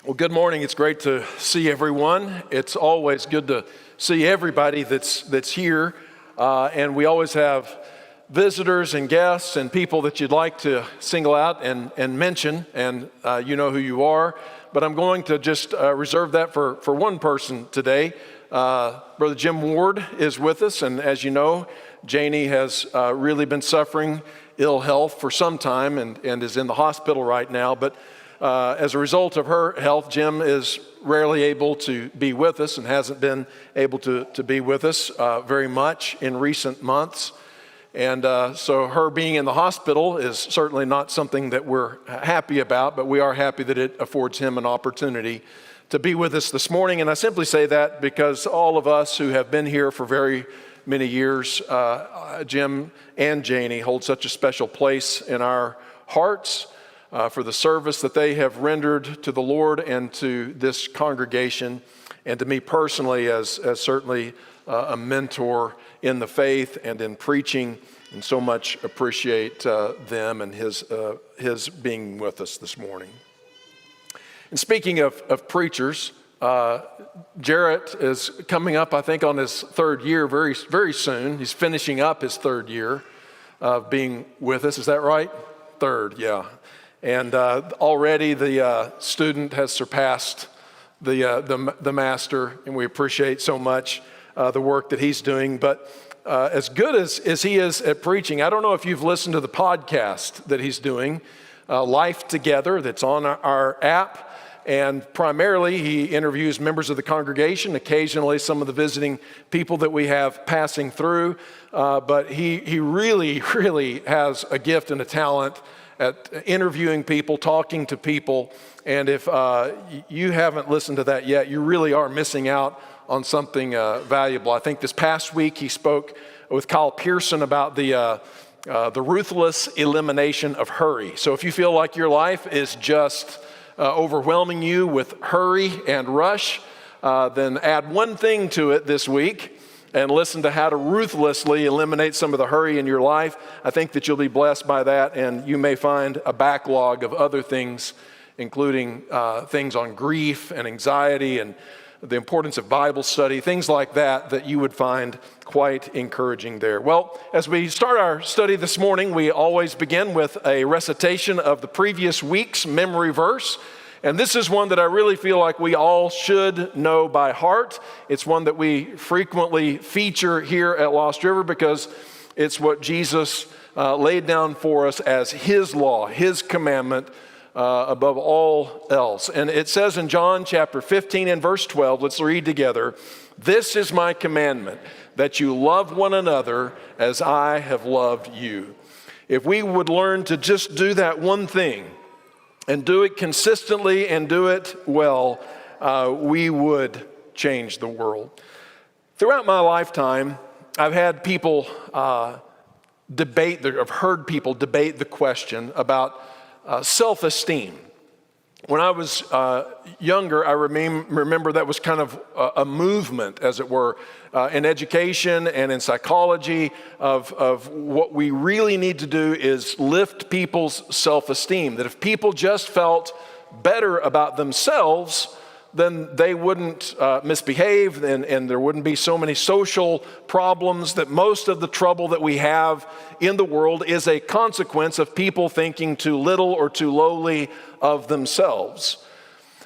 Well, good morning. It's great to see everyone. It's always good to see everybody that's here. And we always have visitors and guests and people that you'd like to single out and mention, and you know who you are. But I'm going to just reserve that for one person today. Brother Jim Ward is with us, and as you know, Janie has really been suffering ill health for some time and is in the hospital right now. But as a result of her health, Jim is rarely able to be with us and hasn't been able to be with us very much in recent months. And so her being in the hospital is certainly not something that we're happy about, but we are happy that it affords him an opportunity to be with us this morning. And I simply say that because all of us who have been here for very many years, Jim and Janie hold such a special place in our hearts for the service that they have rendered to the Lord and to this congregation, and to me personally as certainly a mentor in the faith and in preaching, and so much appreciate them and his being with us this morning. And speaking of preachers, Jarrett is coming up, I think, on his third year very, very soon. He's finishing up his third year of being with us. Is that right? Third, yeah. And already the student has surpassed the master, and we appreciate so much the work that he's doing. But as good as he is at preaching, I don't know if you've listened to the podcast that he's doing, Life Together, that's on our app. And primarily, he interviews members of the congregation, occasionally some of the visiting people that we have passing through. But he really, really has a gift and a talent at interviewing people, talking to people. And if you haven't listened to that yet, you really are missing out on something valuable. I think this past week he spoke with Kyle Pearson about the ruthless elimination of hurry. So if you feel like your life is just overwhelming you with hurry and rush, then add one thing to it this week and listen to how to ruthlessly eliminate some of the hurry in your life. I think that you'll be blessed by that, and you may find a backlog of other things, including things on grief and anxiety and the importance of Bible study, things like that you would find quite encouraging there. Well, as we start our study this morning, we always begin with a recitation of the previous week's memory verse. And this is one that I really feel like we all should know by heart. It's one that we frequently feature here at Lost River because it's what Jesus laid down for us as his law, his commandment above all else. And it says in John chapter 15 and verse 12, let's read together, "This is my commandment, that you love one another as I have loved you." If we would learn to just do that one thing, and do it consistently and do it well, we would change the world. Throughout my lifetime, I've had people I've heard people debate the question about self-esteem. When I was younger, I remember that was kind of a movement, as it were, in education and in psychology of what we really need to do is lift people's self-esteem. That if people just felt better about themselves, then they wouldn't misbehave and there wouldn't be so many social problems. That most of the trouble that we have in the world is a consequence of people thinking too little or too lowly of themselves.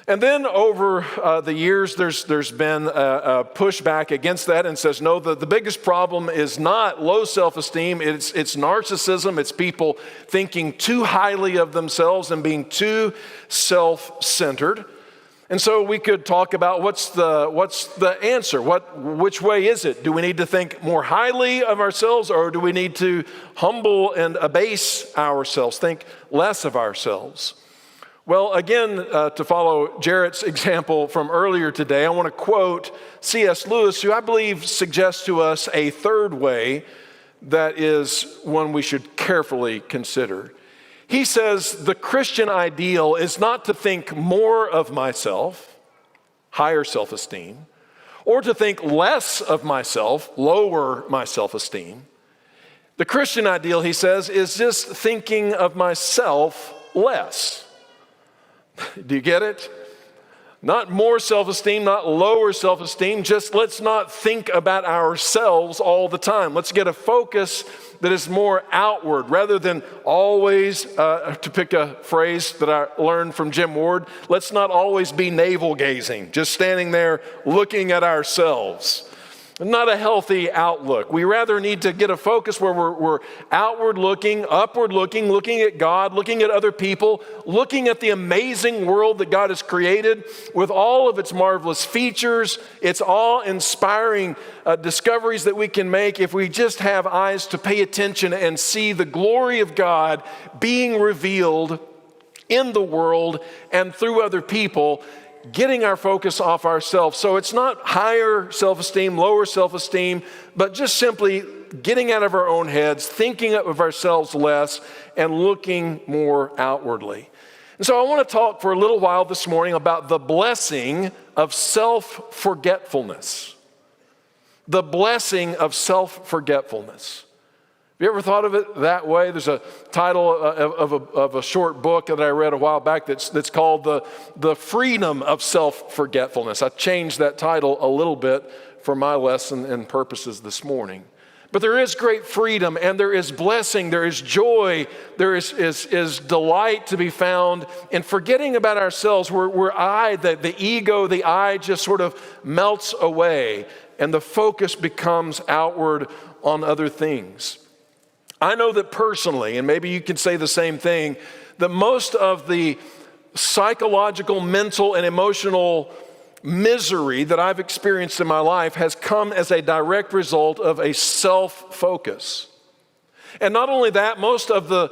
And then over the years, there's been a pushback against that and says, no, the biggest problem is not low self-esteem, it's narcissism, it's people thinking too highly of themselves and being too self-centered. And so we could talk about what's the answer? Which way is it? Do we need to think more highly of ourselves, or do we need to humble and abase ourselves, think less of ourselves? Well, again, to follow Jarrett's example from earlier today, I want to quote C.S. Lewis, who I believe suggests to us a third way that is one we should carefully consider. He says, the Christian ideal is not to think more of myself, higher self-esteem, or to think less of myself, lower my self-esteem. The Christian ideal, he says, is just thinking of myself less. Do you get it? Not more self-esteem, not lower self-esteem, just let's not think about ourselves all the time. Let's get a focus that is more outward rather than always, to pick a phrase that I learned from Jim Ward, let's not always be navel gazing, just standing there looking at ourselves. Not a healthy outlook. We rather need to get a focus where we're outward looking, upward looking, looking at God, looking at other people, looking at the amazing world that God has created with all of its marvelous features, its awe-inspiring discoveries that we can make if we just have eyes to pay attention and see the glory of God being revealed in the world and through other people, getting our focus off ourselves. So it's not higher self-esteem, lower self-esteem, but just simply getting out of our own heads, thinking of ourselves less, and looking more outwardly. And so I want to talk for a little while this morning about the blessing of self-forgetfulness. The blessing of self-forgetfulness. Have you ever thought of it that way? There's a title of a short book that I read a while back that's called The Freedom of Self-Forgetfulness. I changed that title a little bit for my lesson and purposes this morning. But there is great freedom, and there is blessing, there is joy, there is delight to be found in forgetting about ourselves, where the ego, the I just sort of melts away, and the focus becomes outward on other things. I know that personally, and maybe you can say the same thing, that most of the psychological, mental, and emotional misery that I've experienced in my life has come as a direct result of a self-focus. And not only that, most of the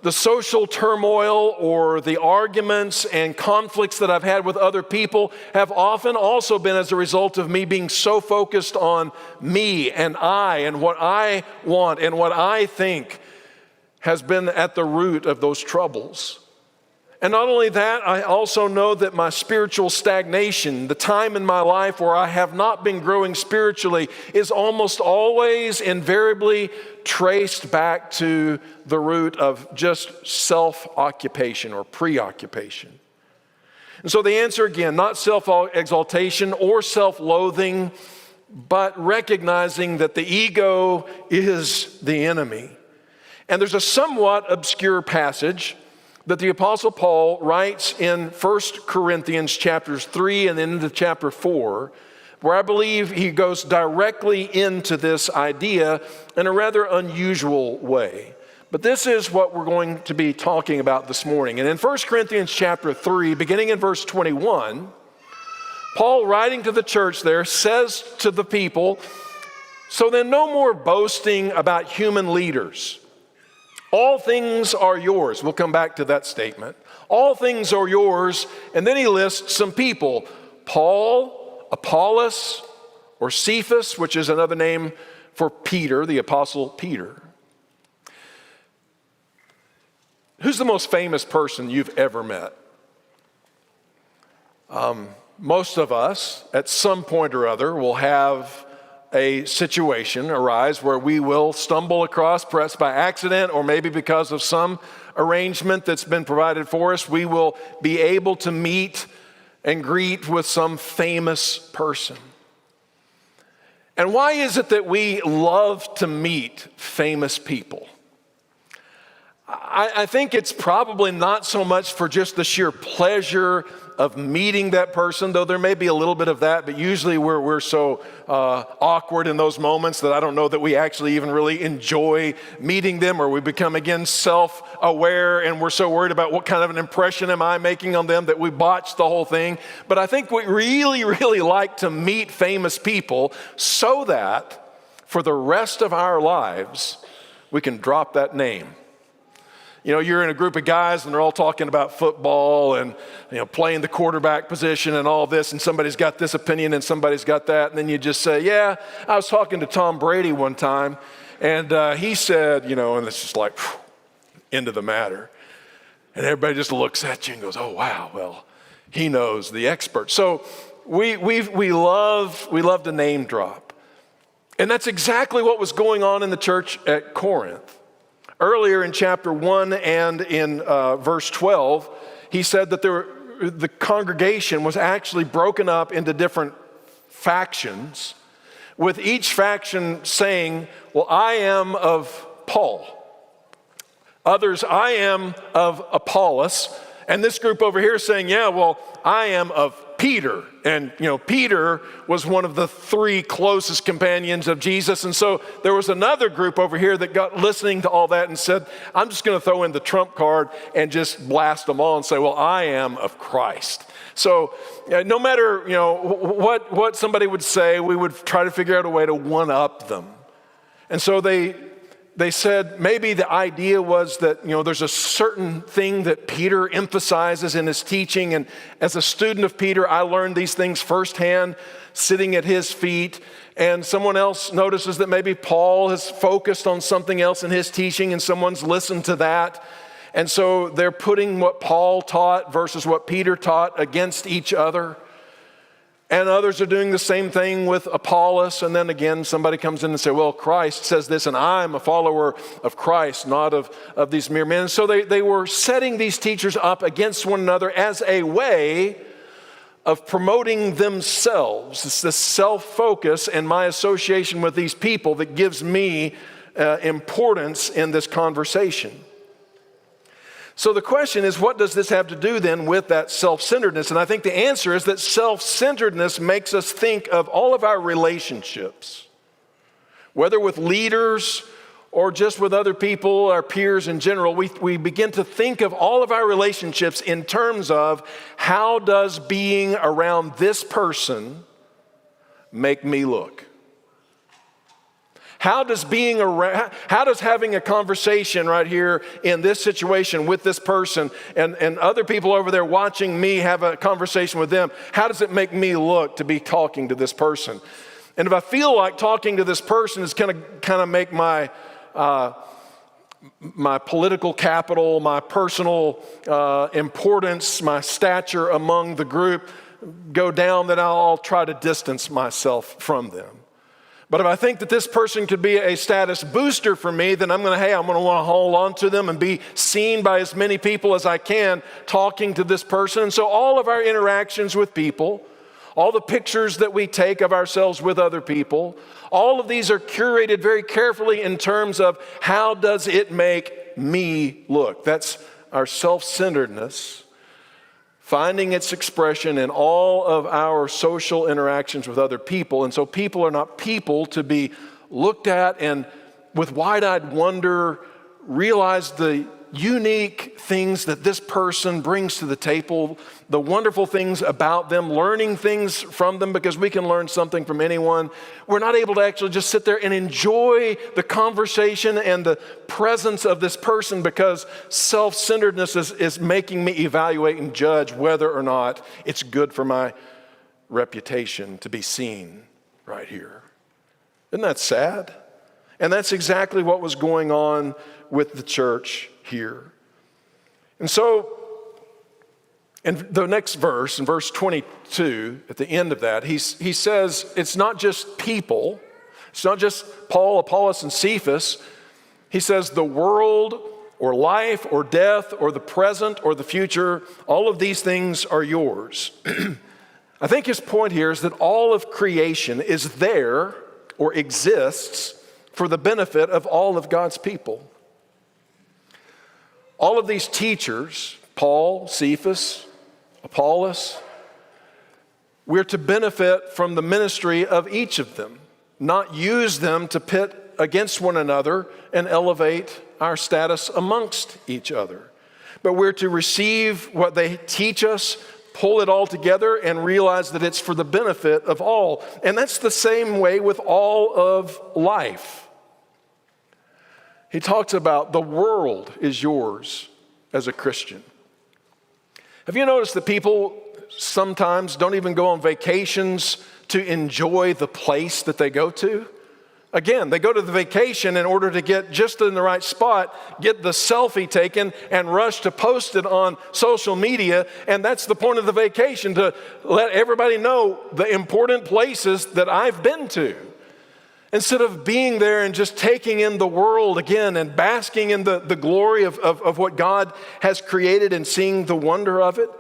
social turmoil or the arguments and conflicts that I've had with other people have often also been as a result of me being so focused on me and I and what I want and what I think has been at the root of those troubles. And not only that, I also know that my spiritual stagnation, the time in my life where I have not been growing spiritually, is almost always invariably traced back to the root of just self-occupation or preoccupation. And so the answer again, not self-exaltation or self-loathing, but recognizing that the ego is the enemy. And there's a somewhat obscure passage that the Apostle Paul writes in 1 Corinthians chapters 3 and then into chapter 4, where I believe he goes directly into this idea in a rather unusual way. But this is what we're going to be talking about this morning. And in 1 Corinthians chapter 3, beginning in verse 21, Paul, writing to the church there, says to the people, "So then no more boasting about human leaders. All things are yours." We'll come back to that statement. All things are yours. And then he lists some people: Paul, Apollos, or Cephas, which is another name for Peter, the Apostle Peter. Who's the most famous person you've ever met? Most of us, at some point or other, will have a situation arise where we will stumble across, perhaps by accident or maybe because of some arrangement that's been provided for us, we will be able to meet and greet with some famous person. And why is it that we love to meet famous people? I think it's probably not so much for just the sheer pleasure of meeting that person, though there may be a little bit of that, but usually we're so awkward in those moments that I don't know that we actually even really enjoy meeting them, or we become again self-aware and we're so worried about what kind of an impression am I making on them that we botch the whole thing. But I think we really, really like to meet famous people so that for the rest of our lives, we can drop that name. You know, you're in a group of guys and they're all talking about football and, you know, playing the quarterback position and all this, and somebody's got this opinion and somebody's got that, and then you just say, "Yeah, I was talking to Tom Brady one time, and he said," you know, and it's just like, phew, end of the matter. And everybody just looks at you and goes, "Oh, wow, well, he knows, the expert." So we love to name drop. And that's exactly what was going on in the church at Corinth. Earlier in chapter 1 and in verse 12, he said that the congregation was actually broken up into different factions, with each faction saying, well, I am of Paul. Others, I am of Apollos. And this group over here saying, yeah, well, I am of Peter. And, Peter was one of the three closest companions of Jesus. And so there was another group over here that got listening to all that and said, I'm just going to throw in the trump card and just blast them all and say, well, I am of Christ. So no matter, what somebody would say, we would try to figure out a way to one-up them. And so they said maybe the idea was that, there's a certain thing that Peter emphasizes in his teaching. And as a student of Peter, I learned these things firsthand, sitting at his feet. And someone else notices that maybe Paul has focused on something else in his teaching, and someone's listened to that. And so they're putting what Paul taught versus what Peter taught against each other. And others are doing the same thing with Apollos. And then again, somebody comes in and says, well, Christ says this, and I'm a follower of Christ, not of these mere men. And so they were setting these teachers up against one another as a way of promoting themselves. It's this self-focus and my association with these people that gives me importance in this conversation. So the question is, what does this have to do then with that self-centeredness? And I think the answer is that self-centeredness makes us think of all of our relationships, whether with leaders or just with other people, our peers in general. We begin to think of all of our relationships in terms of, how does being around this person make me look? How does having a conversation right here in this situation with this person and other people over there watching me have a conversation with them, how does it make me look to be talking to this person? And if I feel like talking to this person is kind of make my political capital, my personal importance, my stature among the group go down, then I'll try to distance myself from them. But if I think that this person could be a status booster for me, then I'm going to want to hold on to them and be seen by as many people as I can talking to this person. And so all of our interactions with people, all the pictures that we take of ourselves with other people, all of these are curated very carefully in terms of, how does it make me look? That's our self-centeredness, finding its expression in all of our social interactions with other people. And so people are not people to be looked at and with wide-eyed wonder realize the unique things that this person brings to the table, the wonderful things about them, learning things from them, because we can learn something from anyone. We're not able to actually just sit there and enjoy the conversation and the presence of this person, because self-centeredness is making me evaluate and judge whether or not it's good for my reputation to be seen right here. Isn't that sad? And that's exactly what was going on with the church here. And so, in the next verse, in verse 22, at the end of that, he says it's not just people, it's not just Paul, Apollos, and Cephas. He says the world or life or death or the present or the future, all of these things are yours. I think his point here is that all of creation is there or exists for the benefit of all of God's people. All of these teachers, Paul, Cephas, Apollos, we're to benefit from the ministry of each of them, not use them to pit against one another and elevate our status amongst each other. But we're to receive what they teach us, pull it all together, and realize that it's for the benefit of all. And that's the same way with all of life. He talks about the world is yours as a Christian. Have you noticed that people sometimes don't even go on vacations to enjoy the place that they go to? Again, they go to the vacation in order to get just in the right spot, get the selfie taken, and rush to post it on social media. And that's the point of the vacation, to let everybody know the important places that I've been to. Instead of being there and just taking in the world again and basking in the glory of what God has created and seeing the wonder of it.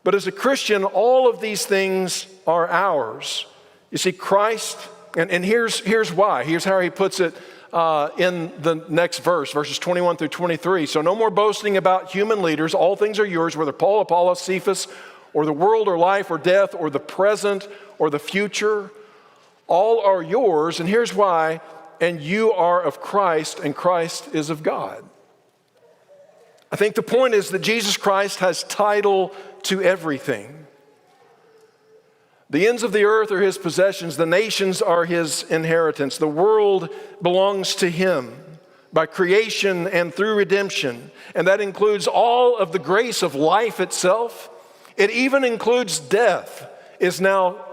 But as a Christian, all of these things are ours. You see, Christ, and here's why. Here's how he puts it in the next verse, verses 21 through 23. So no more boasting about human leaders. All things are yours, whether Paul, Apollos, Cephas, or the world, or life, or death, or the present, or the future. All are yours, and here's why. And you are of Christ, and Christ is of God. I think the point is that Jesus Christ has title to everything. The ends of the earth are his possessions. The nations are his inheritance. The world belongs to him by creation and through redemption. And that includes all of the grace of life itself. It even includes death is now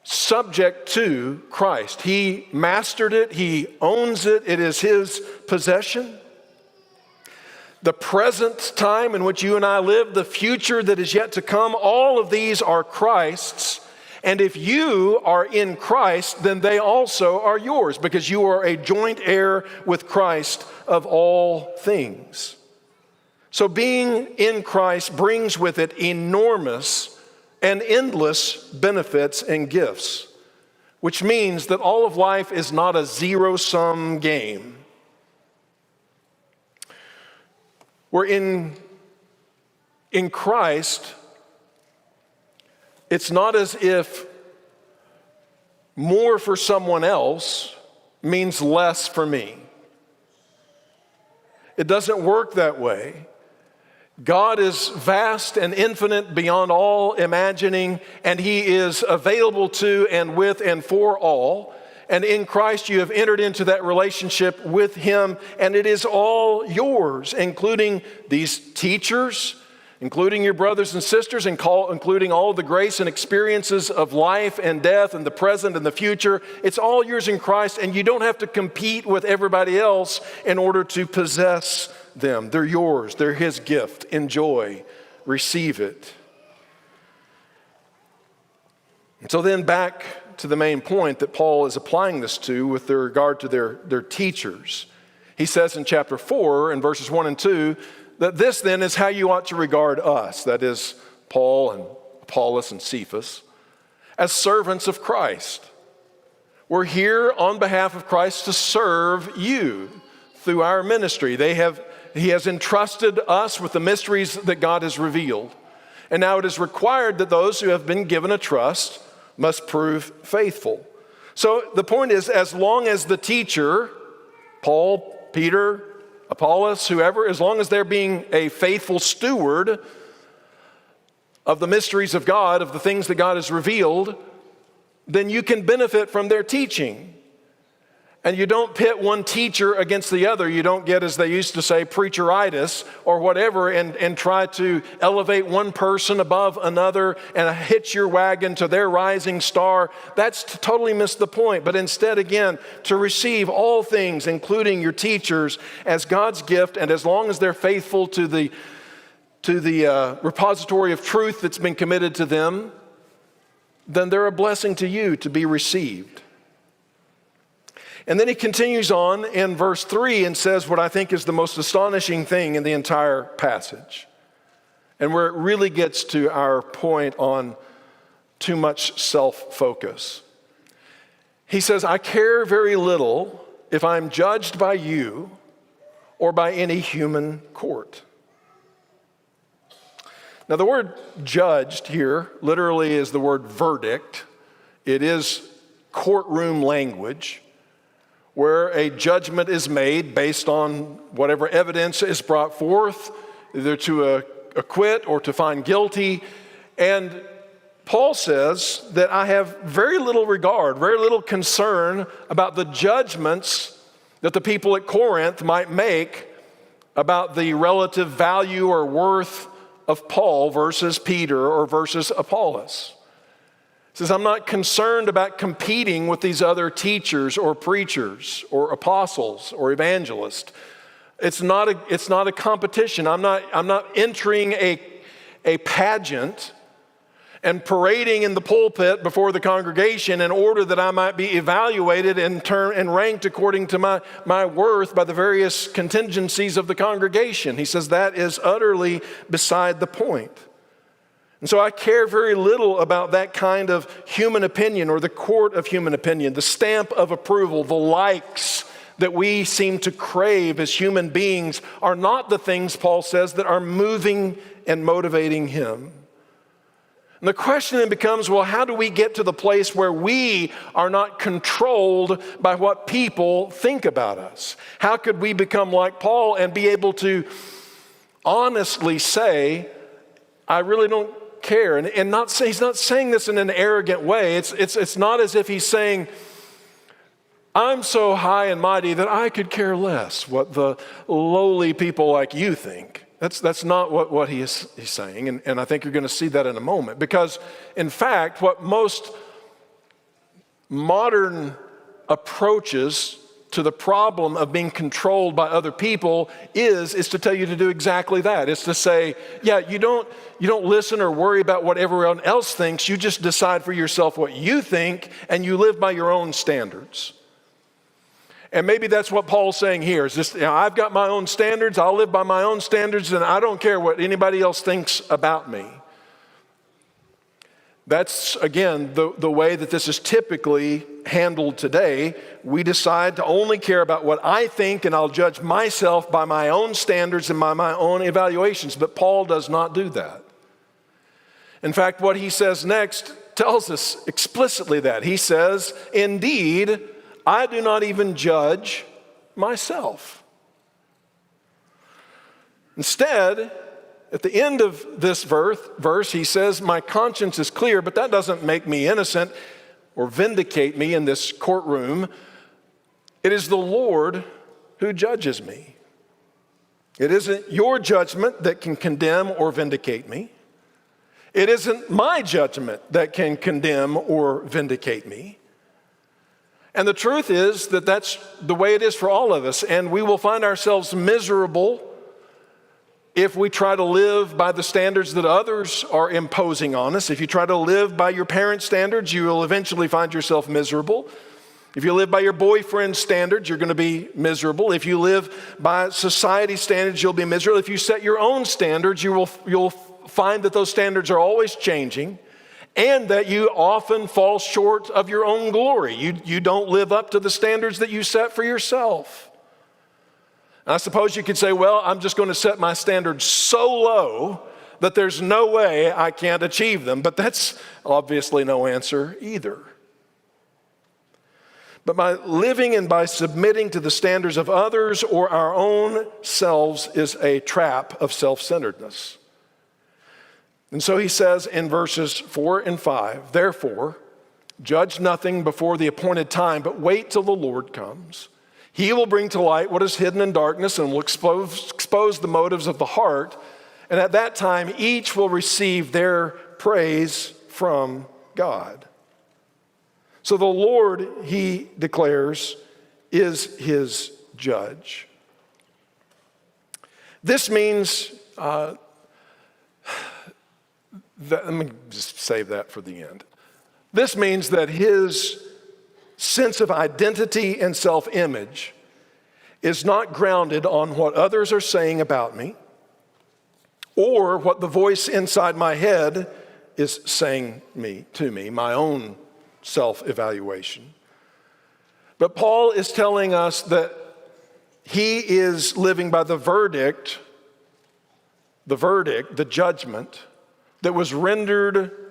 subject to Christ. He mastered it. He owns it. It is his possession. The present time in which you and I live, the future that is yet to come, all of these are Christ's. And if you are in Christ, then they also are yours, because you are a joint heir with Christ of all things. So being in Christ brings with it enormous and endless benefits and gifts, which means that all of life is not a zero-sum game. We're in Christ, it's not as if more for someone else means less for me. It doesn't work that way. God is vast and infinite beyond all imagining, and he is available to and with and for all. And in Christ, you have entered into that relationship with him, and it is all yours, including these teachers, including your brothers and sisters, including all the grace and experiences of life and death and the present and the future. It's all yours in Christ, and you don't have to compete with everybody else in order to possess them. They're yours. They're his gift. Enjoy. Receive it. And so then back to the main point that Paul is applying this to with regard to their teachers. He says in chapter 4 in verses 1 and 2 that this then is how you ought to regard us, that is Paul and Apollos and Cephas, as servants of Christ. We're here on behalf of Christ to serve you through our ministry. He has entrusted us with the mysteries that God has revealed. And now it is required that those who have been given a trust must prove faithful. So the point is, as long as the teacher, Paul, Peter, Apollos, whoever, as long as they're being a faithful steward of the mysteries of God, of the things that God has revealed, then you can benefit from their teaching. And you don't pit one teacher against the other. You don't get, as they used to say, preacheritis or whatever, and try to elevate one person above another and hitch your wagon to their rising star. That's to totally miss the point. But instead, again, to receive all things, including your teachers, as God's gift, and as long as they're faithful to the repository of truth that's been committed to them, then they're a blessing to you to be received. And then he continues on in verse 3 and says what I think is the most astonishing thing in the entire passage, and where it really gets to our point on too much self-focus. He says, I care very little if I'm judged by you or by any human court. Now, the word judged here literally is the word verdict. It is courtroom language, where a judgment is made based on whatever evidence is brought forth, either to acquit or to find guilty. And Paul says that I have very little regard, very little concern about the judgments that the people at Corinth might make about the relative value or worth of Paul versus Peter or versus Apollos. He says, I'm not concerned about competing with these other teachers or preachers or apostles or evangelists. It's not a competition. I'm not entering a pageant and parading in the pulpit before the congregation in order that I might be evaluated and ranked according to my worth by the various contingencies of the congregation. He says that is utterly beside the point. And so I care very little about that kind of human opinion or the court of human opinion, the stamp of approval, the likes that we seem to crave as human beings are not the things, Paul says, that are moving and motivating him. And the question then becomes, well, how do we get to the place where we are not controlled by what people think about us? How could we become like Paul and be able to honestly say, I really don't care? And not say, he's not saying this in an arrogant way. It's not as if he's saying, I'm so high and mighty that I could care less what the lowly people like you think. That's not what he's saying, and I think you're going to see that in a moment. Because, in fact, what most modern approaches to the problem of being controlled by other people is to tell you to do exactly that. It's to say, yeah, you don't listen or worry about what everyone else thinks. You just decide for yourself what you think, and you live by your own standards. And maybe that's what Paul's saying here is this, I've got my own standards, I'll live by my own standards, and I don't care what anybody else thinks about me. That's, again, the way that this is typically handled today. We decide to only care about what I think, and I'll judge myself by my own standards and by my own evaluations. But Paul does not do that. In fact, what he says next tells us explicitly that. He says, indeed, I do not even judge myself. Instead, at the end of this verse, he says, my conscience is clear, but that doesn't make me innocent or vindicate me in this courtroom. It is the Lord who judges me. It isn't your judgment that can condemn or vindicate me. It isn't my judgment that can condemn or vindicate me. And the truth is that that's the way it is for all of us, and we will find ourselves miserable if we try to live by the standards that others are imposing on us. If you try to live by your parents' standards, you will eventually find yourself miserable. If you live by your boyfriend's standards, you're going to be miserable. If you live by society's standards, you'll be miserable. If you set your own standards, you'll find that those standards are always changing, and that you often fall short of your own glory. You don't live up to the standards that you set for yourself. And I suppose you could say, well, I'm just going to set my standards so low that there's no way I can't achieve them. But that's obviously no answer either. But by living and by submitting to the standards of others or our own selves is a trap of self-centeredness. And so he says in verses 4 and 5, therefore, judge nothing before the appointed time, but wait till the Lord comes. He will bring to light what is hidden in darkness and will expose the motives of the heart. And at that time, each will receive their praise from God. So the Lord, he declares, is his judge. This means... let me just save that for the end. This means that his sense of identity and self-image is not grounded on what others are saying about me or what the voice inside my head is saying to me, my own self-evaluation. But Paul is telling us that he is living by the verdict, the judgment that was rendered